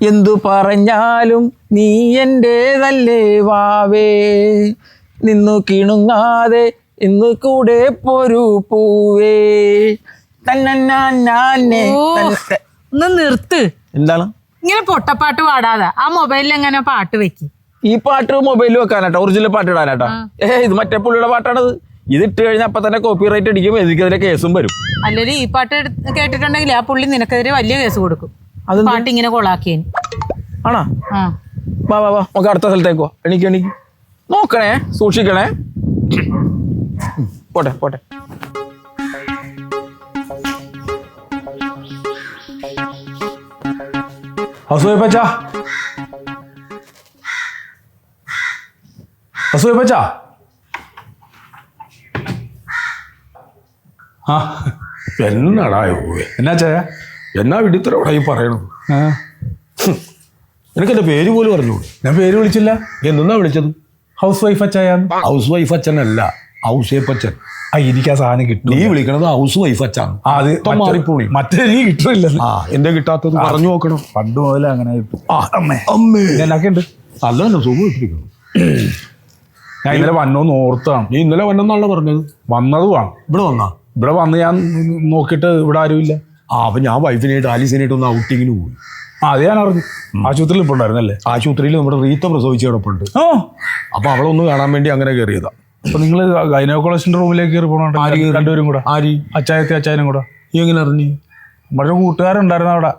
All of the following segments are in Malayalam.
എന്തു പറഞ്ഞാലും നീ എന്റേതല്ലേ വാവേ, നിന്നു കിണുങ്ങാതെ ഇന്ന് കൂടെ പോരു പൂവേ. ഒന്ന് നിർത്ത്. എന്താണ് ഇങ്ങനെ പൊട്ടപ്പാട്ട് പാടാതെ ആ മൊബൈലിൽ എങ്ങനെ പാട്ട് വെക്ക്. ഈ പാട്ട് മൊബൈലിൽ വെക്കാനാട്ടോ, ഒറിജിനൽ പാട്ട് ഇടാനാട്ടോ? ഇത് മറ്റേ പുള്ളിയുടെ പാട്ടാണത്. ഇത് ഇട്ട് കഴിഞ്ഞാൽ അപ്പൊ തന്നെ കോപ്പിറൈറ്റ് അടിക്കും, എനിക്കെതിരെ കേസും വരും. അല്ലെങ്കിൽ ഈ പാട്ട് കേട്ടിട്ടുണ്ടെങ്കിൽ ആ പുള്ളി നിനക്കെതിരെ വലിയ കേസ് കൊടുക്കും. അത് പാട്ട് ഇങ്ങനെ കൊളാക്കിയേന് ആണോ? വാ വാ വാ, നമുക്ക് അടുത്ത സ്ഥലത്തേക്ക് പോവാ. എണീക്ക് നോക്കണേ, സൂക്ഷിക്കണേ. പോട്ടെ പോട്ടെ. അസൂയപ്പച്ചാ, അസൂയപ്പച്ചാ. ആ എന്നാടാ എന്നാ ചായ? എന്നാ വിടിത്തരവിടെ ഈ പറയണത്? എനിക്കെന്റെ പേര് പോലും അറിഞ്ഞു. ഞാൻ പേര് വിളിച്ചില്ല. എന്നാ വിളിച്ചത്? ഹൗസ് വൈഫ് അച്ചായാന്ന്. ഹൗസ് വൈഫ് അച്ഛനല്ല, ഔസേപ്പച്ചൻ. എനിക്ക് ആ സാധനം കിട്ടും. നീ വിളിക്കണത് ഹൗസ് വൈഫ് അച്ഛൻ. മാറിപ്പോണി. മറ്റേ നീ കിട്ടില്ല. എന്താ കിട്ടാത്തത് പറഞ്ഞു നോക്കണം. പണ്ട് മുതലേ അങ്ങനെ കിട്ടും. അമ്മേ ഉണ്ട്. നല്ല സുഖം ഇട്ടിരിക്കണം. ഞാൻ ഇന്നലെ വന്നോന്ന് ഓർത്താണ്. നീ ഇന്നലെ വന്നെന്നാണല്ലോ പറഞ്ഞത്. വന്നതുമാണ്. ഇവിടെ വന്ന് ഞാൻ നോക്കിയിട്ട് ഇവിടെ ആരുമില്ല. അപ്പൊ ഞാൻ വൈഫിനായിട്ട് ആലീസിനായിട്ട് ഒന്ന് ഔട്ടിങ്ങിന് പോയി. അത് ഞാൻ അറിഞ്ഞു. ആശുപത്രിയിൽ ഇപ്പോൾ ഉണ്ടായിരുന്നല്ലേ? ആശുപത്രിയിൽ നമ്മുടെ റീത്ത പ്രസവിച്ച് കിടപ്പുണ്ട്. അപ്പൊ അവളൊന്ന് കാണാൻ വേണ്ടി അങ്ങനെ കയറിയതാ. അപ്പൊ നിങ്ങൾ ഗൈനക്കോളജിന്റെ റൂമിലേക്ക് കയറി പോകണോ? രണ്ടുപേരും കൂടെ. ആര്? അച്ചായത്തെ അച്ചായനും കൂടെ. നീ എങ്ങനെ അറിഞ്ഞു? നമ്മുടെ കൂട്ടുകാരുണ്ടായിരുന്നു അവിടെ.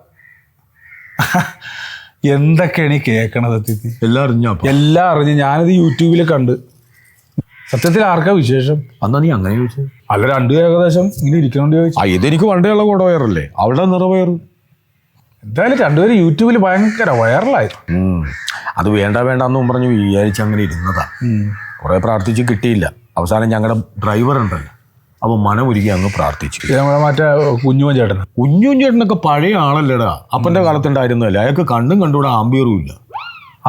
എന്തൊക്കെയാണ് ഈ കേൾക്കണത്? സത്യത്തിൽ എല്ലാം അറിഞ്ഞു. ഞാനിത് യൂട്യൂബിൽ കണ്ട്. സത്യത്തിൽ ആർക്കാ വിശേഷം? അന്നാ നീ അങ്ങനെ ചോദിച്ചത്? അല്ല, രണ്ടു ഏകദേശം ഇങ്ങനെ ഇരിക്കണോണ്ട് ചോദിച്ചു. ഇതെനിക്ക് പണ്ടേ ഉള്ള കൂടെ വയറല്ലേ, അവളുടെ നിറവയറ്. എന്തായാലും രണ്ടുപേരും യൂട്യൂബിൽ ഭയങ്കര വൈറലായി. അത് വേണ്ട എന്ന് പറഞ്ഞ് വിചാരിച്ച് അങ്ങനെ ഇരുന്നതാ. കുറെ പ്രാർത്ഥിച്ച് കിട്ടിയില്ല. അവസാനം ഞങ്ങളുടെ ഡ്രൈവർ ഉണ്ടല്ലോ, അപ്പൊ മനമൊരുക്കി അങ്ങ് പ്രാർത്ഥിച്ചു. മറ്റേ കുഞ്ഞുവൻ ചേട്ടനൊക്കെ പഴയ ആളല്ലേടാ, അപ്പന്റെ കാലത്തുണ്ടായിരുന്നല്ലേ. അയാൾക്ക് കണ്ടും കണ്ടുകൂടെ ആംബിയറും ഇല്ല.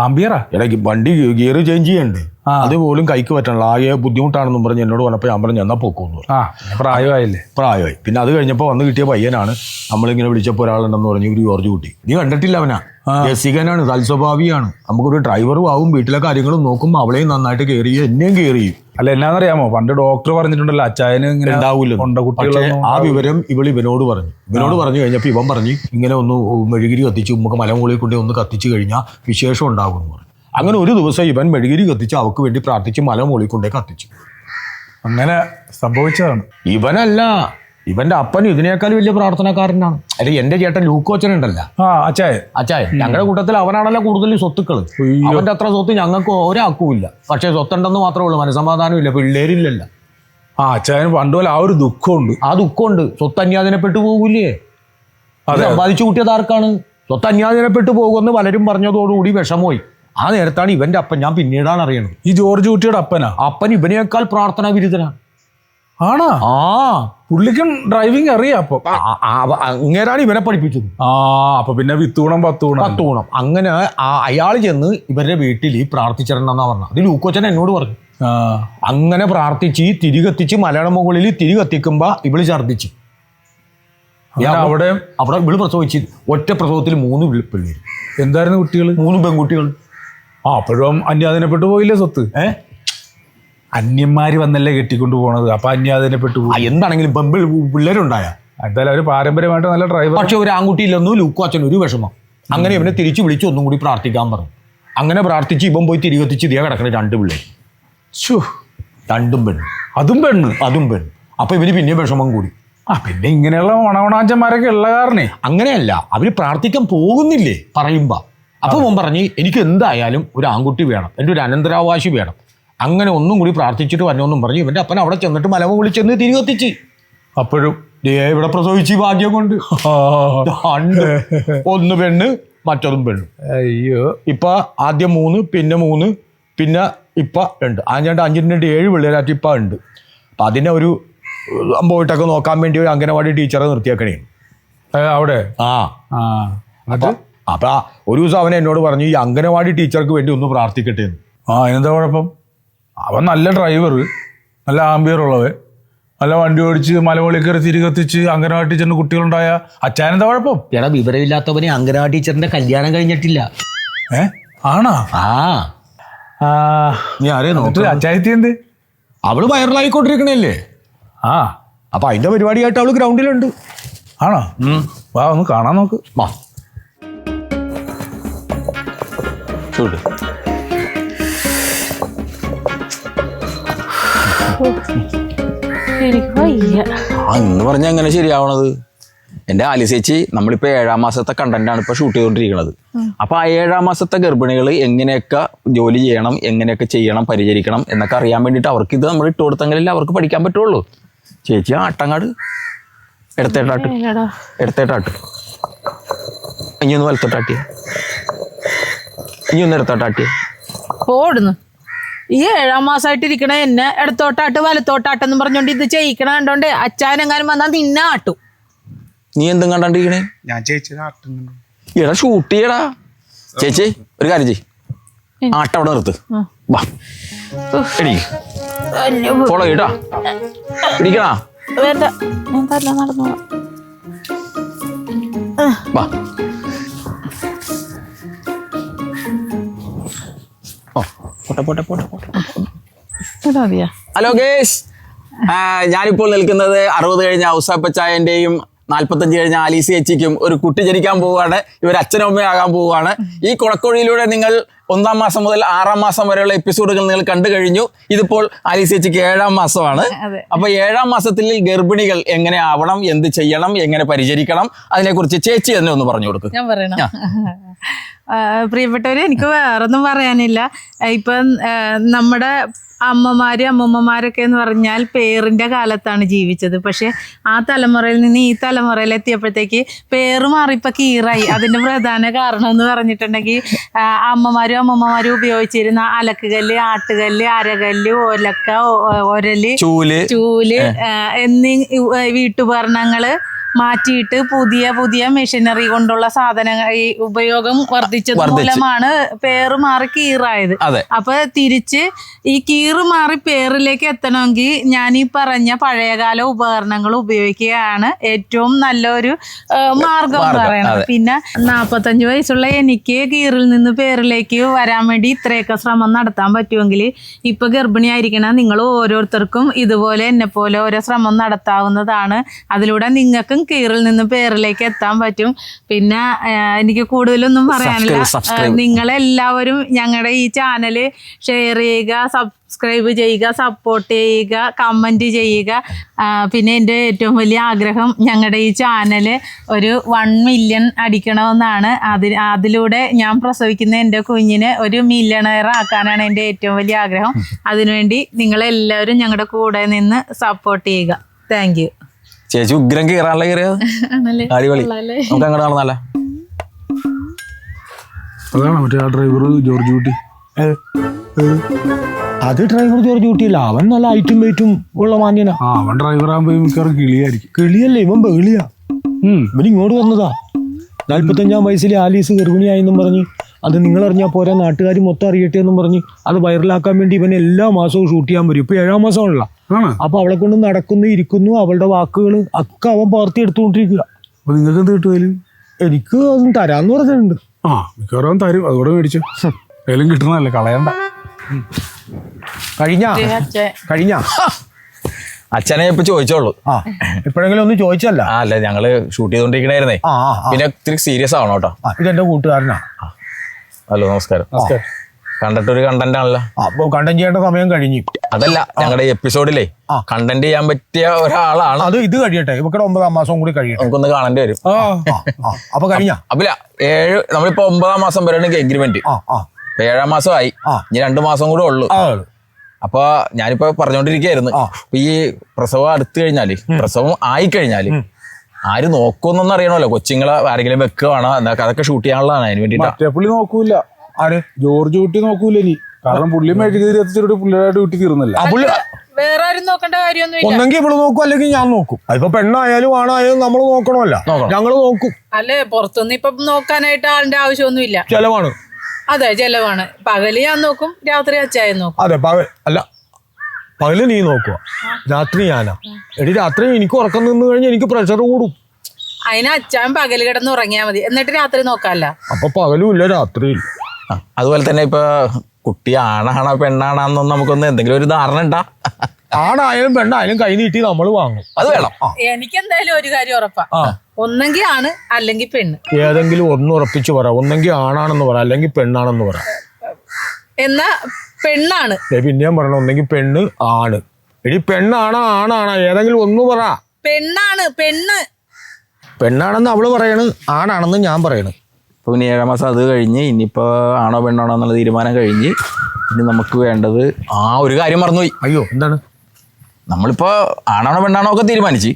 ആംബിയറാ? ഇടയ്ക്ക് വണ്ടി ഗിയർ ചേഞ്ച് ചെയ്യണ്ടേ, അതുപോലും കൈക്ക് പറ്റണല്ലോ. ആകെ ബുദ്ധിമുട്ടാണെന്നും പറഞ്ഞ് എന്നോട് പറഞ്ഞപ്പോൾ ഞാൻ പറഞ്ഞു എന്നാ പോക്കുമെന്ന് പറഞ്ഞു. പ്രായമായി. പിന്നെ അത് കഴിഞ്ഞപ്പോൾ വന്ന് കിട്ടിയ പയ്യനാണ്. നമ്മളിങ്ങനെ വിളിച്ചപ്പോൾ ഒരാളുണ്ടെന്ന് പറഞ്ഞു, ഒരു ജോർജ് കുട്ടി. നീ കണ്ടിട്ടില്ല അവനാ? രസികനാണ്, തൽസ്വഭാവിയാണ്. നമുക്കൊരു ഡ്രൈവറും ആവും, വീട്ടിലെ കാര്യങ്ങളും നോക്കുമ്പോൾ അവളെയും നന്നായിട്ട് കെയർ ചെയ്യും, എന്നെയും കെയർ ചെയ്യും. അല്ല, എന്നാന്നറിയാമോ, പണ്ട് ഡോക്ടർ പറഞ്ഞിട്ടുണ്ടല്ലോ അച്ചായന് ഇങ്ങനെ ഉണ്ടാവില്ല. ആ വിവരം ഇവനോട് പറഞ്ഞു കഴിഞ്ഞപ്പോൾ ഇവൻ പറഞ്ഞു ഇങ്ങനെ ഒന്ന് മെഴുകിരി കത്തിച്ച് നമുക്ക് മലമുകളിൽ കൊണ്ട് ഒന്ന് കത്തിച്ചു കഴിഞ്ഞാൽ വിശേഷം ഉണ്ടാകും എന്ന് പറഞ്ഞു. അങ്ങനെ ഒരു ദിവസം ഇവൻ മെഴുകിരി കത്തിച്ച് അവൾക്ക് വേണ്ടി പ്രാർത്ഥിച്ച് മലമുകളിൽ കൊണ്ടേ കത്തിച്ചു. അങ്ങനെ സംഭവിച്ചതാണ്. ഇവനല്ല, ഇവന്റെ അപ്പൻ ഇതിനേക്കാൾ വലിയ പ്രാർത്ഥനക്കാരനാണ്. അല്ലെ, എന്റെ ചേട്ടൻ ലൂക്കോച്ചൻ ഉണ്ടല്ലോ, അച്ചായൻ. ഞങ്ങളുടെ കൂട്ടത്തിൽ അവനാണല്ലോ കൂടുതൽ സ്വത്തുക്കള്. അവന്റെ അത്ര സ്വത്ത് ഞങ്ങൾക്ക് ഒരാൾക്കുമില്ല. പക്ഷെ സ്വത്തുണ്ടെന്ന് മാത്രമേ ഉള്ളൂ, മനസമാധാനം ഇല്ല, പിള്ളേരില്ലല്ലോ. അച്ചായന് പണ്ടുപോലെ ആ ഒരു ദുഃഖമുണ്ട്. ആ ദുഃഖമുണ്ട്. സ്വത്ത് അന്യാധീനപ്പെട്ടു പോകൂലേ? അത് സമ്പാദിച്ചു കൂട്ടിയത് ആർക്കാണ്? സ്വത്ത് അന്യാധീനപ്പെട്ടു പോകുമെന്ന് പലരും പറഞ്ഞതോടുകൂടി വിഷമമായി. ആ നേരത്താണ് ഇവന്റെ അപ്പൻ, ഞാൻ പിന്നീടാണ് അറിയണത്, ഈ ജോർജ് കുട്ടിയുടെ അപ്പൻ ഇവനേക്കാൾ പ്രാർത്ഥനാ വിരുദ്ധനാണ്. ആണോ? പുള്ളിക്കും ഡ്രൈവിംഗ് അറിയാം. അപ്പൊ ഇങ്ങനെയാണ് ഇവനെ പഠിപ്പിച്ചത്. അപ്പൊ പിന്നെ 10 ഗുണം. അങ്ങനെ അയാൾ ചെന്ന് ഇവരുടെ വീട്ടിൽ പ്രാർത്ഥിച്ചിട്ടുണ്ടെന്നാ പറഞ്ഞത്. അത് ലൂക്കോച്ചൻ എന്നോട് പറഞ്ഞു. അങ്ങനെ പ്രാർത്ഥിച്ച് തിരികത്തിച്ച് മലയാള മുകളിൽ തിരികത്തിക്കുമ്പോ ഇവള് ഛർദ്ദിച്ച് അവിടെ ഇവള് പ്രസവിച്ച്. ഒറ്റ പ്രസവത്തിൽ 3 പിള്ളേര്. എന്തായിരുന്നു കുട്ടികൾ? 3 പെൺകുട്ടികൾ. അപ്പോഴും അന്യാധീനപ്പെട്ടു പോയില്ലേ സ്വത്ത്? അന്യന്മാര് വന്നല്ലേ കെട്ടിക്കൊണ്ട് പോണത്. അപ്പൊ അന്യാധീനപ്പെട്ടു പോയി. എന്താണെങ്കിലും പിള്ളേരുണ്ടായ എന്തായാലും അവര് പാരമ്പര്യമായിട്ട് നല്ല ഡ്രൈവർ. പക്ഷെ ഒരു ആൺകുട്ടിയില്ലെന്നു ലൂക്കോച്ചൻ ഒരു വിഷമം. അങ്ങനെ ഇവനെ തിരിച്ചു വിളിച്ച് ഒന്നും കൂടി പ്രാർത്ഥിക്കാൻ പറഞ്ഞു. അങ്ങനെ പ്രാർത്ഥിച്ച് ഇവൻ പോയി തിരികത്തിച്ച് ഇതേ കിടക്കണ 2 പിള്ളേർ. 2 പെണ്ണ്. അതും പെണ്ണ്. അപ്പൊ ഇവന് പിന്നെ വിഷമം കൂടി. പിന്നെ ഇങ്ങനെയുള്ള ഓണവണാഞ്ചന്മാരൊക്കെ ഉള്ള കാരണേ. അങ്ങനെയല്ല, അവര് പ്രാർത്ഥിക്കാൻ പോകുന്നില്ലേ പറയുമ്പോ. അപ്പൊ അവൻ പറഞ്ഞ് എനിക്ക് എന്തായാലും ഒരു ആൺകുട്ടി വേണം, എൻ്റെ ഒരു അനന്തരാവകാശി വേണം. അങ്ങനെ ഒന്നും കൂടി പ്രാർത്ഥിച്ചിട്ട് വന്നോന്നും പറഞ്ഞ് ഇവന്റെ അപ്പൻ അവിടെ ചെന്നിട്ട് മലമുകളിൽ ചെന്ന് തിരികെത്തിച്ച്. അപ്പോഴും ഇവിടെ പ്രസവിച്ച് ഭാഗ്യം കൊണ്ട് 1 പെണ്ണ് മറ്റതും പെണ്ണ്. അയ്യോ. ഇപ്പൊ ആദ്യം 3, പിന്നെ 3, പിന്നെ ഇപ്പൊ 2. 5 പിള്ളേരായിട്ട് ഇപ്പൊ ഉണ്ട്. അപ്പൊ അതിനെ ഒരു പോയിട്ടൊക്കെ നോക്കാൻ വേണ്ടി ഒരു അംഗനവാടി ടീച്ചറെ നിർത്തിയേക്കണേ അവിടെ. അപ്പൊ ഒരു ദിവസം അവൻ എന്നോട് പറഞ്ഞു ഈ അംഗനവാടി ടീച്ചർക്ക് വേണ്ടി ഒന്ന് പ്രാർത്ഥിക്കട്ടെ എന്ന്. എന്താ കുഴപ്പം? അവൻ നല്ല ഡ്രൈവർ, നല്ല ആംബിയർ ഉള്ളവൻ, അല്ല വണ്ടി ഓടിച്ച് മലമുകളിൽ കയറി തിരികെത്തിച്ച് അംഗനവാടി ടീച്ചറിന് കുട്ടികളുണ്ടായ അച്ചായനെന്താ കുഴപ്പം? എടാ വിവരമില്ലാത്തവന് അംഗനവാടി ടീച്ചറിന്റെ കല്യാണം കഴിഞ്ഞിട്ടില്ല. ആണോ? നീ ആരെയും നോക്ക്. അച്ചായത്തി എന്ത്? അവള് വൈറലായിക്കൊണ്ടിരിക്കണല്ലേ. അപ്പൊ അതിന്റെ പരിപാടിയായിട്ട് അവള് ഗ്രൗണ്ടിലുണ്ട്. ആണോ? വാ ഒന്ന് കാണാൻ നോക്ക്. വാ. ചൂട് എന്ന് പറഞ്ഞാൽ എങ്ങനെ ശരിയാവണത്? എൻ്റെ ആലിസേച്ചി നമ്മളിപ്പോൾ 7ാം മാസത്തെ കണ്ടന്റാണ് ഇപ്പോൾ ഷൂട്ട് ചെയ്തുകൊണ്ടിരിക്കുന്നത്. അപ്പോൾ ആ 7ാം മാസത്തെ ഗർഭിണികൾ എങ്ങനെയൊക്കെ ജോലി ചെയ്യണം, എങ്ങനെയൊക്കെ ചെയ്യണം, പരിചരിക്കണം എന്നൊക്കെ അറിയാൻ വേണ്ടിയിട്ട് അവർക്ക് ഇത് നമ്മൾ ഇട്ട് കൊടുത്തെങ്കിലല്ലേ അവർക്ക് പഠിക്കാൻ പറ്റുള്ളൂ. ചേച്ചി ആട്ടങ്ങാട് എടുത്തേട്ടാട്ട് ഇനി ഒന്ന് വലത്തോട്ടാട്ടിയ, ഇനി ഒന്ന് എടുത്തോട്ടാട്ടിയ. ഓടുന്നു ഈ 7ാം മാസമായിട്ട് ഇരിക്കണ എന്നെ ഇടത്തോട്ടാട്ട് വലത്തോട്ടാട്ടെന്ന് പറഞ്ഞോണ്ട് ഇത് ചെയ്യിക്കണ കണ്ടോണ്ട് അച്ചായനെങ്ങാനും വന്നാൽ നിന്നെ ആട്ടും. നീ എന്തും കണ്ടിരിക്കണേ? ഞാൻ ചേച്ചി എടാ ഷൂട്ട് ചെയ്യടാ. ചേച്ചി ഒരു കാര്യം ചെയ്, ആട്ട അവിടെ നിർത്ത്. വാ എടി ഫോളോ ചെയ്യട്ടാ. പിടിക്കണാ വേണ്ട ഞാൻ തന്നെ നടന്നു വാ. ഹലോ ഗേസ്, ഞാനിപ്പോൾ നിൽക്കുന്നത് 60 കഴിഞ്ഞ ഔസാപ്പച്ചായന്റെയും 45 കഴിഞ്ഞ ആലീസി ചേച്ചിക്കും ഒരു കുട്ടി ജനിക്കാൻ പോവുകയാണ്. ഇവർ അച്ഛനും അമ്മയാകാൻ പോവുകയാണ്. ഈ കുളക്കൊഴിയിലൂടെ നിങ്ങൾ 1ാം മാസം മുതൽ 6ാം മാസം വരെയുള്ള എപ്പിസോഡുകൾ നിങ്ങൾ കണ്ടു കഴിഞ്ഞു. ഇതിപ്പോൾ ആലീസി ചേച്ചിക്ക് 7ാം മാസമാണ്. അപ്പൊ 7ാം മാസത്തിൽ ഗർഭിണികൾ എങ്ങനെ ആവണം, എന്ത് ചെയ്യണം, എങ്ങനെ പരിചരിക്കണം, അതിനെക്കുറിച്ച് ചേച്ചി തന്നെ ഒന്ന് പറഞ്ഞു കൊടുക്കും. ഞാൻ പറയണം. പ്രിയപ്പെട്ടവര്, എനിക്ക് വേറൊന്നും പറയാനില്ല. ഇപ്പം നമ്മുടെ അമ്മൂമ്മമാരൊക്കെ എന്ന് പറഞ്ഞാൽ പേരിന്റെ കാലത്താണ് ജീവിച്ചത്. പക്ഷെ ആ തലമുറയിൽ നിന്ന് ഈ തലമുറയിൽ എത്തിയപ്പോഴത്തേക്ക് പേര് മാറി ഇപ്പൊ കീറായി. അതിന്റെ പ്രധാന കാരണം എന്ന് പറഞ്ഞിട്ടുണ്ടെങ്കിൽ അമ്മമാരും അമ്മൂമ്മമാരും ഉപയോഗിച്ചിരുന്ന അലക്കുകല്ല്, ആട്ടുകല്ല്, അരകല്ല്, ഒലക്ക, ഒരല്, ചൂല് എന്നീ വീട്ടുപകരണങ്ങള് മാറ്റിയിട്ട് പുതിയ പുതിയ മെഷീനറി കൊണ്ടുള്ള സാധനങ്ങൾ ഈ ഉപയോഗം വർദ്ധിച്ചത് മൂലമാണ് പേര് മാറി കീറായത്. അപ്പൊ തിരിച്ച് ഈ കീറ് മാറി പേരിലേക്ക് എത്തണമെങ്കിൽ ഞാൻ ഈ പറഞ്ഞ പഴയകാല ഉപകരണങ്ങൾ ഉപയോഗിക്കുകയാണ് ഏറ്റവും നല്ലൊരു മാർഗം എന്ന് പറയുന്നത്. പിന്നെ 45 വയസ്സുള്ള എനിക്ക് കീറിൽ നിന്ന് പേരിലേക്ക് വരാൻ വേണ്ടി ഇത്രയൊക്കെ ശ്രമം നടത്താൻ പറ്റുമെങ്കിൽ ഇപ്പൊ ഗർഭിണിയായിരിക്കണം നിങ്ങൾ ഓരോരുത്തർക്കും ഇതുപോലെ എന്നെ പോലെ ഓരോ ശ്രമം നടത്താവുന്നതാണ്. അതിലൂടെ നിങ്ങൾക്കും കീറിൽ നിന്ന് പേരിലേക്ക് എത്താൻ പറ്റും. പിന്നെ എനിക്ക് കൂടുതലൊന്നും പറയാനില്ല. നിങ്ങളെല്ലാവരും ഞങ്ങളുടെ ഈ ചാനല് ഷെയർ ചെയ്യുക, സബ്സ്ക്രൈബ് ചെയ്യുക, സപ്പോർട്ട് ചെയ്യുക, കമന്റ് ചെയ്യുക. പിന്നെ എൻ്റെ ഏറ്റവും വലിയ ആഗ്രഹം ഞങ്ങളുടെ ഈ ചാനല് ഒരു 1 മില്യൺ അടിക്കണമെന്നാണ്. അതിലൂടെ ഞാൻ പ്രസവിക്കുന്ന എൻ്റെ കുഞ്ഞിനെ ഒരു മില്യണയർ ആക്കാനാണ് എൻ്റെ ഏറ്റവും വലിയ ആഗ്രഹം. അതിനുവേണ്ടി നിങ്ങളെല്ലാവരും ഞങ്ങളുടെ കൂടെ നിന്ന് സപ്പോർട്ട് ചെയ്യുക. Thank you. ചേച്ചി ഉഗ്രം കീറാനുള്ള കയറിയത് അടിപൊളി. നമുക്ക് അങ്ങോട്ട് കാണുന്നല്ല. അതാണ് മറ്റേ ആ ഡ്രൈവർ ജോർജ് കുട്ടി. അത് ഡ്രൈവർ ജോർജ് കുട്ടിയല്ല, അവൻ നല്ല ഐറ്റും വെയിറ്റും ഉള്ള മാന്യനാ. അവൻ ഡ്രൈവർ ആകുമ്പോ മിക്കവാറും കിളിയായിരിക്കും. കിളിയല്ലേ ഇവൻ ബേളിയാ. ഇവൻ ഇങ്ങോട്ട് വന്നതാ. 45ാം വയസ്സിൽ ആലീസ് ഗർഭിണിയായെന്നും പറഞ്ഞ് അത് നിങ്ങളറിഞ്ഞാൽ പോരാ, നാട്ടുകാർ മൊത്തം അറിയട്ടെ എന്നും പറഞ്ഞ് അത് വൈറലാക്കാൻ വേണ്ടി ഇവൻ എല്ലാ മാസവും ഷൂട്ട് ചെയ്യാൻ വരും. ഇപ്പൊ 7ാം മാസമാണല്ലോ. അപ്പൊ അവളെ കൊണ്ട് നടക്കുന്നു, ഇരിക്കുന്നു, അവളുടെ വാക്കുകൾ ഒക്കെ അവൻ പാർത്തി എടുത്തുകൊണ്ടിരിക്കുക. അപ്പൊ നിങ്ങൾക്ക് എന്ത് കിട്ടും? എനിക്ക് അതും തരാന്ന് പറഞ്ഞിട്ടുണ്ട്. മിക്കവാറും തരും. അതുകൂടെ മേടിച്ചു ഏലും കിട്ടണല്ലേ, കളയണ്ട. കഴിഞ്ഞ അച്ഛനെ ഇപ്പൊ ചോദിച്ചോളൂ. എപ്പോഴെങ്കിലും ഒന്ന് ചോദിച്ചല്ല. അല്ല, ഞങ്ങള് ഷൂട്ട് ചെയ്തോണ്ടിരിക്കണായിരുന്നേ. പിന്നെ ഇത്തിരി സീരിയസ് ആവണം കേട്ടോ. ഇതെന്റെ കൂട്ടുകാരനാ. ഹലോ, നമസ്കാരം. കണ്ടിട്ടൊരു കണ്ടന്റ് ആണല്ലോ. അപ്പൊ കണ്ടന്റ് ചെയ്യേണ്ട സമയം കഴിഞ്ഞു. അതല്ല, ഞങ്ങളുടെ എപ്പിസോഡിലെ കണ്ടന്റ് ചെയ്യാൻ പറ്റിയ ഒരാളാണ്. അത് ഇത് കഴിയട്ടെ, ഇവിടെ 9ാം മാസം കൂടി കഴിയട്ടെ, നമുക്കൊന്ന് കാണേണ്ടി വരും. അപ്പൊ കഴിഞ്ഞ അപ്പൊ 7 നമ്മളിപ്പോ 9ാം മാസം വരെയാണ് എഗ്രിമെന്റ്. 7ാം മാസമായി, ഇനി 2 മാസം കൂടെ ഉള്ളു. അപ്പൊ ഞാനിപ്പോ പറഞ്ഞോണ്ടിരിക്കുകയായിരുന്നു, ഈ പ്രസവം അടുത്ത് കഴിഞ്ഞാല്, പ്രസവം ആയിക്കഴിഞ്ഞാല് ആര് നോക്കുമെന്നൊന്നും അറിയണമല്ലോ. കൊച്ചുങ്ങളെ ആരെങ്കിലും വെക്കുവാണോ എന്നൊക്കെ, അതൊക്കെ ഷൂട്ട് ചെയ്യാനുള്ളതാണ്. അതിന് വേണ്ടിട്ട് പുള്ളി നോക്കൂല. ആര്? ജോർജ് കുട്ടി നോക്കൂല ഇനി. കാരണം പുള്ളി മെഴുകുതിരി പുള്ളിയുടെ ഡ്യൂട്ടി തീർന്നില്ല. വേറെ ആരും നോക്കേണ്ട കാര്യമൊന്നും. ഒന്നെങ്കിൽ ഇവള് നോക്കും, അല്ലെങ്കിൽ ഞാൻ നോക്കും. അതിപ്പോ പെണ്ണായാലും ആണായാലും നമ്മൾ നോക്കണമല്ലോ. ഞങ്ങള് നോക്കും. അല്ലേ, പുറത്തൊന്നും ഇപ്പൊ നോക്കാനായിട്ട് ആളിന്റെ ആവശ്യമൊന്നുമില്ല. ചെലവാണ്. അതെ, ചെലവാണ്. പകല് ഞാൻ നോക്കും, രാത്രി അച്ചായം നോക്കും. അതെ, പകൽ അല്ല, പകല് നീ നോക്കുക, രാത്രി ഞാനാ. എടി രാത്രി എനിക്ക് ഉറക്കം നിന്ന് കഴിഞ്ഞാൽ എനിക്ക് പ്രഷർ കൂടും. അതിന് അച്ഛൻ പകല് കിടന്ന് ഉറങ്ങിയാ മതി, എന്നിട്ട് രാത്രി നോക്കാല്ല. അപ്പൊ പകലും ഇല്ല രാത്രിയും ഇല്ല. അതുപോലെ തന്നെ ഇപ്പൊ കുട്ടി ആണാണോ പെണ്ണാണെന്നൊന്നും നമുക്കൊന്ന് എന്തെങ്കിലും ഒരു ധാരണ ഉണ്ടാ? ആണായാലും പെണ്ണായാലും കൈ നീട്ടി നമ്മൾ വാങ്ങും. അത് വേണം. എനിക്ക് എന്തായാലും ഒരു കാര്യം ഉറപ്പാ, ഒന്നെങ്കിൽ ആണ് അല്ലെങ്കിൽ പെണ്ണ്. ഏതെങ്കിലും ഒന്ന് ഉറപ്പിച്ച് പറ. ഒന്നെങ്കിൽ ആണാണെന്ന് പറ, അല്ലെങ്കിൽ പെണ്ണാണെന്ന് പറ. എന്നാ പെണ്ണാണ്. പിന്നെ ഞാൻ പറഞ്ഞ ഒന്നെങ്കിൽ പെണ്ണ് ആണ്. എടി പെണ്ണാണോ ആണാണോ ഏതെങ്കിലും ഒന്ന് പറ. പെണ്ണാണ്. പെണ്ണാണെന്ന് അവള് പറയണ്, ആണാണെന്ന് ഞാൻ പറയണ്. ഇപ്പൊ ഇനി 7 മാസം അത് കഴിഞ്ഞ് ഇനിയിപ്പോ ആണോ പെണ്ണാണോ എന്നുള്ള തീരുമാനം കഴിഞ്ഞ് ഇനി നമുക്ക് വേണ്ടത് ഒരു കാര്യം മറന്നുപോയി. അയ്യോ എന്താണ്? നമ്മളിപ്പോ ആണാണോ പെണ്ണാണോ ഒക്കെ തീരുമാനിച്ച്,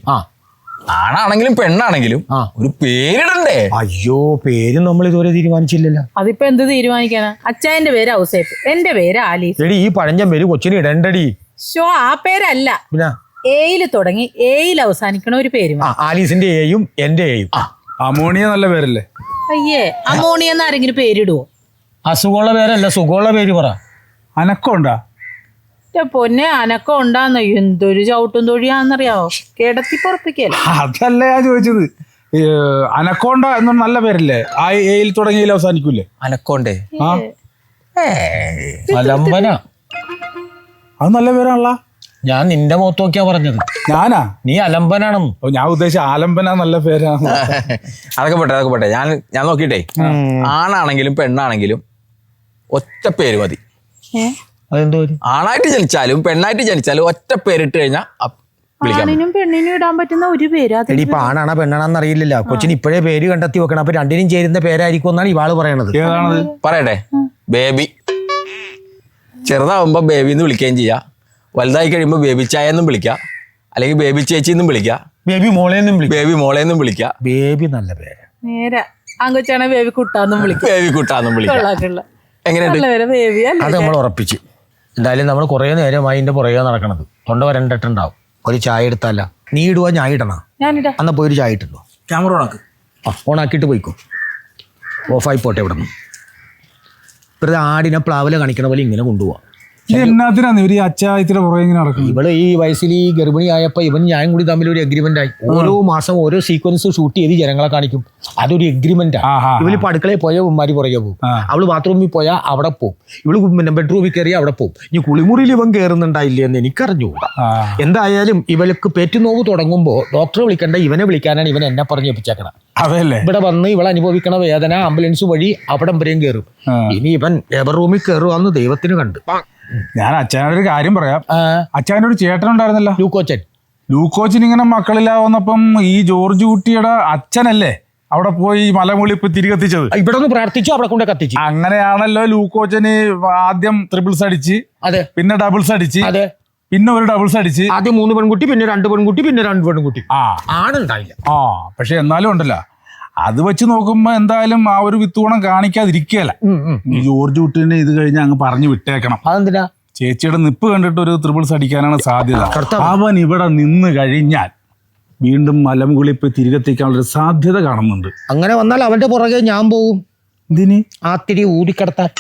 ആണാണെങ്കിലും പെണ്ണാണെങ്കിലും ഒരു പേരിടണ്ടേ? അയ്യോ പേര് നമ്മൾ ഇതുവരെ തീരുമാനിച്ചില്ലല്ലോ. അതിപ്പോ എന്ത് തീരുമാനിക്കാനാ? അച്ഛന്റെ പേര് ഔസേപ്പ്, എന്റെ പേര് ആലീസ്. എടി ഈ പഴഞ്ചൻ പേര് കൊച്ചിന് ഇടണ്ടടി. ആ പേരല്ല, പിന്നെ ഏയില് തുടങ്ങി ഏയിൽ അവസാനിക്കണ ഒരു പേര്. ആലീസിന്റെ എയും എന്റെ എയും. അമോണിയ നല്ല പേരല്ലേ? അയ്യേ, അമോണിയെന്ന് ആരെങ്കിലും പേരിടുവോ? അസുഖമുള്ള പേരല്ല, സുഖമുള്ള പേര് പറ. അനക്കമുണ്ടാ? പൊന്നെ അനക്കം ഉണ്ടാന്ന് എന്തൊരു ചവിട്ടും തൊഴിയാന്നറിയാവോ? കിടത്തി പൊറപ്പിക്കല്ലേ. അതല്ല ഞാൻ ചോദിച്ചത്. അനക്കോണ്ട എന്നൊരു നല്ല പേരല്ലേ? ആ എയിൽ തുടങ്ങിയതിൽ അവസാനിക്കൂലേ? അനക്കോണ്ടേ? അലമ്പന. അത് നല്ല പേരാണല്ലോ. ഞാൻ നിന്റെ മുഖത്ത് നോക്കിയാ പറഞ്ഞത്. ഞാനാ? നീ അലമ്പനാണെന്ന്. ഞാൻ ഉദ്ദേശിച്ച ആലമ്പന നല്ല പേരാണ്. അതൊക്കെ പോട്ടെ. ഞാൻ നോക്കിയിട്ടേ, ആണാണെങ്കിലും പെണ്ണാണെങ്കിലും ഒറ്റ പേര് മതി. അതെന്തോ? ആണായിട്ട് ജനിച്ചാലും പെണ്ണായിട്ട് ജനിച്ചാലും ഒറ്റ പേരിട്ട് കഴിഞ്ഞാൽ വിളിക്കാം. ആണിനും പെണ്ണിനും ഇടാൻ പറ്റുന്ന ഒരു പേര്. ഇപ്പൊ ആണാണോ പെണ്ണാണെന്ന് അറിയില്ലല്ലോ. കൊച്ചിന് ഇപ്പോഴേ പേര് കണ്ടെത്തി വെക്കണം. അപ്പൊ രണ്ടിനും ചേരുന്ന പേരായിരിക്കും എന്നാണ് ഇവാള് പറയണത്. ഏതാണത്? പറയട്ടെ. ബേബി. ചെറുതാവുമ്പോ ബേബി എന്ന് വിളിക്കുകയും ചെയ്യാം, വലുതായി കഴിയുമ്പോൾ ബേബി ചായ എന്നും വിളിക്കാം, അല്ലെങ്കിൽ ബേബി ചേച്ചി എന്നും വിളിക്കാം, ബേബി മോളെന്നും വിളിക്കാം. ബേബി മോളെന്നും വിളിക്കാം. ബേബി നല്ല പേര്. നേരെ ആങ്കൊച്ചാണെ ബേബി കുട്ടാന്നും വിളിക്കാം, ബേബി കുട്ടാന്നും വിളിക്കാം. എങ്ങനെയുണ്ട്? ബേബി അത് നമ്മൾ ഉറപ്പിച്ച്. എന്തായാലും നമ്മൾ കുറേ നേരമായി ഇതിന്റെ പുറകെ നടക്കണത്. തൊണ്ട വരണ്ടിട്ടുണ്ടാവും. ഒരു ചായ എടുത്തല്ല. നീ ഇടുവാ, ഞാൻ ഇടണം. ഞാനിടാ. അന്നാ പോയി ഒരു ചായ ഇട്ടുണ്ടോ? ക്യാമറ ഓണാക്ക്. ഓണാക്കിയിട്ട് പോയിക്കോ. ഓഫായി പോട്ടെ ഇവിടെ നിന്ന്. വെറുതെ ആടിനെ പ്ലാവില കാണിക്കണ പോലെ ഇങ്ങനെ കൊണ്ടുപോവാം. എന്നാത്തിനാന്ന് ഇവര് അച്ചായത്തിന്റെ പുറകെ ഇങ്ങനെ നടക്കുന്നത്? ഇവള് ഈ വയസ്സിൽ ഈ ഗർഭിണിയായപ്പോ ഇവൻ ഞാൻ കൂടി തമ്മിൽ ഒരു എഗ്രിമെന്റ് ആയി. ഓരോ മാസം ഓരോ സീക്വൻസ് ഷൂട്ട് ചെയ്ത് ജനങ്ങളെ കാണിക്കും. അതൊരു എഗ്രിമെന്റ് ആണ്. ഇവള് ഇപ്പൊ അടുക്കളയിൽ പോയാൽ ഉമ്മാരി പുറകെ പോകും. അവള് ബാത്റൂമിൽ പോയാൽ അവിടെ പോകും. ഇവള് പിന്നെ ബെഡ്റൂമിൽ കയറി അവിടെ പോകും. ഇനി കുളിമുറിയിൽ ഇവൻ കയറുന്നുണ്ടായില്ലേ എന്ന് എനിക്കറിഞ്ഞുകൂടാ. എന്തായാലും ഇവൾക്ക് പേറ്റുനോവ് തുടങ്ങുമ്പോൾ ഡോക്ടറെ വിളിക്കണ്ട, ഇവനെ വിളിക്കാനാണ് ഇവൻ എന്നെ പറഞ്ഞു ഏൽപ്പിച്ചേക്കണം. അതല്ലേ ഇവിടെ വന്ന് ഇവൾ അനുഭവിക്കണ വേദന ആംബുലൻസ് വഴി അവിടം വരെയും കയറും. ഇനി ഇവൻ ലേബർ റൂമിൽ കയറുവാന്ന് ദൈവത്തിന് കണ്ട്. ഞാൻ അച്ഛനോടൊരു കാര്യം പറയാം. അച്ഛൻ്റെ ഒരു ചേട്ടനുണ്ടായിരുന്നല്ലോ, ലൂക്കോച്ചൻ. ലൂക്കോച്ചൻ ഇങ്ങനെ മക്കളില്ലാവുന്നപ്പം ഈ ജോർജ് കുട്ടിയുടെ അച്ഛനല്ലേ അവിടെ പോയി മലമുളിപ്പ് തിരികെത്തിച്ചത്? ഇവിടെ ഒന്ന് പ്രാർത്ഥിച്ചു, അവിടെ കൊണ്ട് കത്തിച്ചു. അങ്ങനെയാണല്ലോ ലൂക്കോച്ചന് ആദ്യം ട്രിപ്പിൾസ് അടിച്ച്, അതെ, പിന്നെ ഡബിൾസ് അടിച്ച്, അതെ, പിന്നെ ഒരു ഡബിൾസ് അടിച്ച്, ആദ്യം 3 പെൺകുട്ടി, പിന്നെ 2 പെൺകുട്ടി, പിന്നെ 2 പെൺകുട്ടി. ആണുണ്ടായില്ല. പക്ഷെ എന്നാലും ഉണ്ടല്ലോ, അത് വെച്ച് നോക്കുമ്പോ എന്തായാലും ആ ഒരു വിത്തുഗുണം കാണിക്കാതിരിക്കല. ഈ ജോർജ് കുട്ടീനെ ഇത് കഴിഞ്ഞ് അങ്ങ് പറഞ്ഞു വിട്ടേക്കണം. അതെന്തിനാ? ചേച്ചിയുടെ നിപ്പ് കണ്ടിട്ട് ഒരു ട്രിപ്പിൾസ് അടിക്കാനാണ് സാധ്യത. അവൻ ഇവിടെ നിന്ന് കഴിഞ്ഞാൽ വീണ്ടും മലമുകളിപ്പ് തിരികെത്തിക്കാനുള്ളൊരു സാധ്യത കാണുന്നുണ്ട്. അങ്ങനെ വന്നാൽ അവന്റെ പുറകെ ഞാൻ പോവും. എന്തിന്? ആ തിരി ഊതിക്കിടത്താൻ.